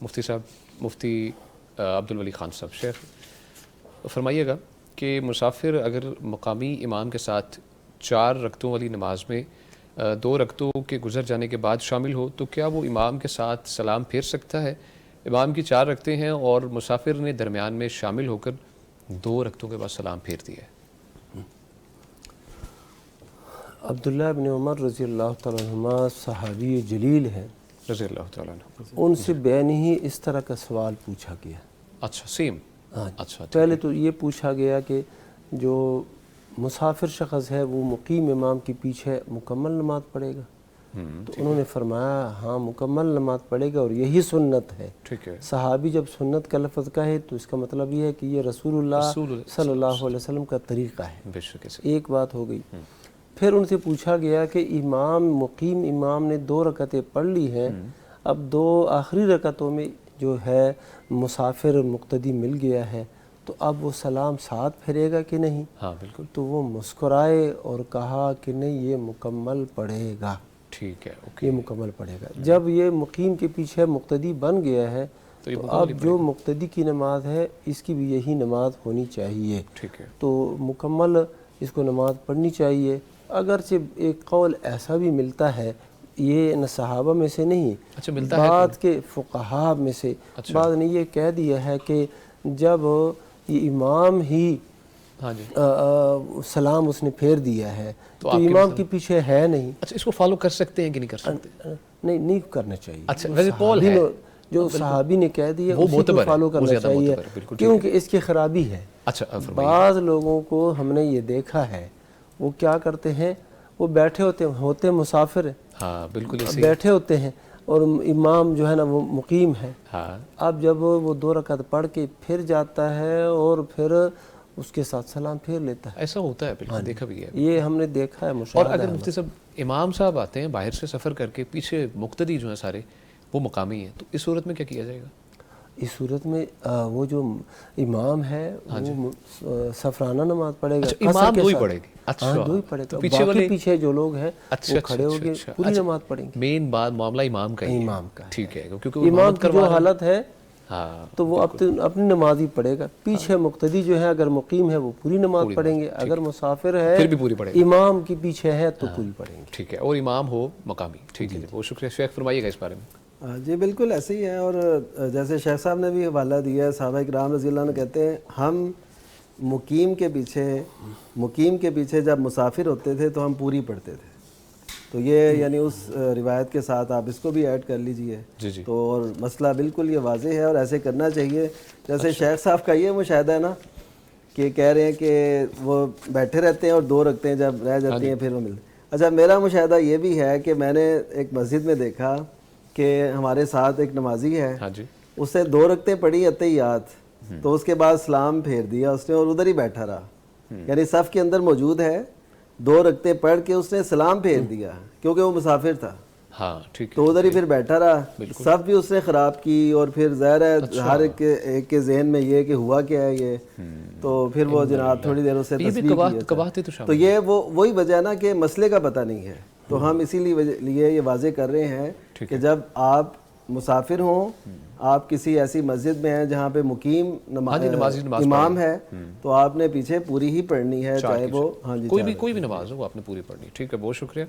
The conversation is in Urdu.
مفتی صاحب، مفتی عبدالولی خان صاحب، شیخ فرمائیے گا کہ مسافر اگر مقامی امام کے ساتھ 4 رکعتوں والی نماز میں 2 رکعتوں کے گزر جانے کے بعد شامل ہو تو کیا وہ امام کے ساتھ سلام پھیر سکتا ہے؟ امام کی 4 رکعتیں ہیں اور مسافر نے درمیان میں شامل ہو کر 2 رکعتوں کے بعد سلام پھیر دیا ہے۔ عبداللہ ابن عمر رضی اللہ تعالیٰ عنہما صحابی جلیل ہیں، رضی اللہ تعالیٰ عنہ۔ ان سے بین ہی اس طرح کا سوال پوچھا گیا۔ اچھا، سیم۔ ہاں، اچھا، پہلے تو یہ پوچھا گیا کہ جو مسافر شخص ہے وہ مقیم امام کے پیچھے مکمل نماز پڑھے گا؟ تو انہوں نے فرمایا ہاں مکمل نماز پڑھے گا اور یہی سنت ہے۔ ٹھیک ہے۔ صحابی جب سنت کا لفظ کہے تو اس کا مطلب یہ ہے کہ یہ رسول اللہ صلی اللہ علیہ وسلم کا طریقہ ہے۔ بے شک۔ ایک بات ہو گئی۔ پھر ان سے پوچھا گیا کہ مقیم امام نے 2 رکعتیں پڑھ لی ہیں، اب 2 آخری رکعتوں میں جو ہے مسافر مقتدی مل گیا ہے تو اب وہ سلام ساتھ پھیرے گا کہ نہیں؟ ہاں بالکل۔ تو وہ مسکرائے اور کہا کہ نہیں، یہ مکمل پڑھے گا۔ ٹھیک ہے، اوکے۔ یہ مکمل پڑھے گا۔ جب یہ مقیم کے پیچھے مقتدی بن گیا ہے تو اب جو مقتدی کی نماز ہے اس کی بھی یہی نماز ہونی چاہیے۔ ٹھیک ہے۔ تو مکمل اس کو نماز پڑھنی چاہیے۔ اگرچہ ایک قول ایسا بھی ملتا ہے، یہ نہ صحابہ میں سے نہیں، بعض کے فقہاء میں سے بعض نے یہ کہہ دیا ہے کہ جب یہ امام ہی سلام اس نے پھیر دیا ہے تو امام کے پیچھے ہے نہیں۔ اچھا، اس کو فالو کر سکتے ہیں کہ نہیں کر سکتے؟ نہیں کرنا چاہیے۔ اچھا، ویسے قول ہے جو صحابی نے کہہ دیا اسی کو فالو کرنا چاہیے، کیونکہ اس کی خرابی ہے۔ اچھا، بعض لوگوں کو ہم نے یہ دیکھا ہے وہ کیا کرتے ہیں، وہ بیٹھے ہوتے مسافر ہیں، ہاں بالکل بیٹھے ہوتے ہیں اور امام جو ہے نا وہ مقیم ہے۔ ہاں، اب جب وہ 2 رکعت پڑھ کے پھر جاتا ہے اور پھر اس کے ساتھ سلام پھیر لیتا ہے۔ ایسا ہوتا ہے، بالکل دیکھا بھی ہے، یہ ہم نے دیکھا ہے، مشاہدہ۔ اور اگر مفتی صاحب امام صاحب آتے ہیں باہر سے سفر کر کے، پیچھے مقتدی جو ہیں سارے وہ مقامی ہیں، تو اس صورت میں کیا کیا جائے گا؟ اس صورت میں وہ جو امام ہے وہ سفرانہ نماز پڑھے گا۔ امام 2 ہی پڑھے گی؟ اچھا، 2 ہی پڑھے گا، باقی پیچھے جو لوگ ہیں وہ کھڑے ہو گئے پوری نماز پڑھیں گے۔ مین بات معاملہ امام کا ہی ہے۔ امام کا، ٹھیک ہے، کیونکہ امام کی جو حالت ہے ہاں تو وہ اپنی نماز ہی پڑھے گا۔ پیچھے مقتدی جو ہے اگر مقیم ہے وہ پوری نماز پڑھیں گے، اگر مسافر ہے پھر بھی پوری پڑھیں گے، امام کے پیچھے ہے تو پوری پڑھیں گے۔ ٹھیک ہے، اور امام ہو مقامی۔ ٹھیک ہے، بہت شکریہ۔ شیخ فرمائیے گا اس بارے میں۔ جی بالکل ایسے ہی ہے، اور جیسے شیخ صاحب نے بھی حوالہ دیا ہے، صحابہ کرام رضی اللہ عنہ کہتے ہیں ہم مقیم کے پیچھے جب مسافر ہوتے تھے تو ہم پوری پڑھتے تھے۔ تو یہ یعنی اس روایت کے ساتھ آپ اس کو بھی ایڈ کر لیجئے۔ تو اور مسئلہ بالکل یہ واضح ہے اور ایسے کرنا چاہیے۔ جیسے شیخ صاحب کا یہ مشاہدہ ہے نا کہ کہہ رہے ہیں کہ وہ بیٹھے رہتے ہیں اور 2 رکعتیں جب رہ جاتی ہیں پھر وہ ملتے۔ اچھا، میرا مشاہدہ یہ بھی ہے کہ میں نے ایک مسجد میں دیکھا کہ ہمارے ساتھ ایک نمازی ہے، اس سے 2 رکعتیں پڑھی اتحیات، تو اس کے بعد سلام پھیر دیا اس نے اور ادھر ہی بیٹھا رہا، یعنی صف کے اندر موجود ہے، 2 رکعتیں پڑھ کے اس نے سلام پھیر دیا کیونکہ وہ مسافر تھا۔ ہاں ٹھیک ہے، تو ادھر ہی پھر بیٹھا رہا، صف بھی اس نے خراب کی، اور پھر ظاہر ہے ہر ایک کے ذہن میں یہ کہ ہوا کیا ہے یہ، تو پھر وہ جناب تھوڑی دیر اس سے تسبیح کی۔ تو یہ وہی وجہ ہے نا کہ مسئلے کا پتہ نہیں ہے، تو ہم اسی لیے یہ واضح کر رہے ہیں کہ جب آپ مسافر ہوں، آپ کسی ایسی مسجد میں ہیں جہاں پہ مقیم امام ہے، تو آپ نے پیچھے پوری ہی پڑھنی ہے، چاہے وہ کوئی بھی نماز ہو وہ آپ نے پوری پڑھنی ہے۔ ٹھیک ہے، بہت شکریہ۔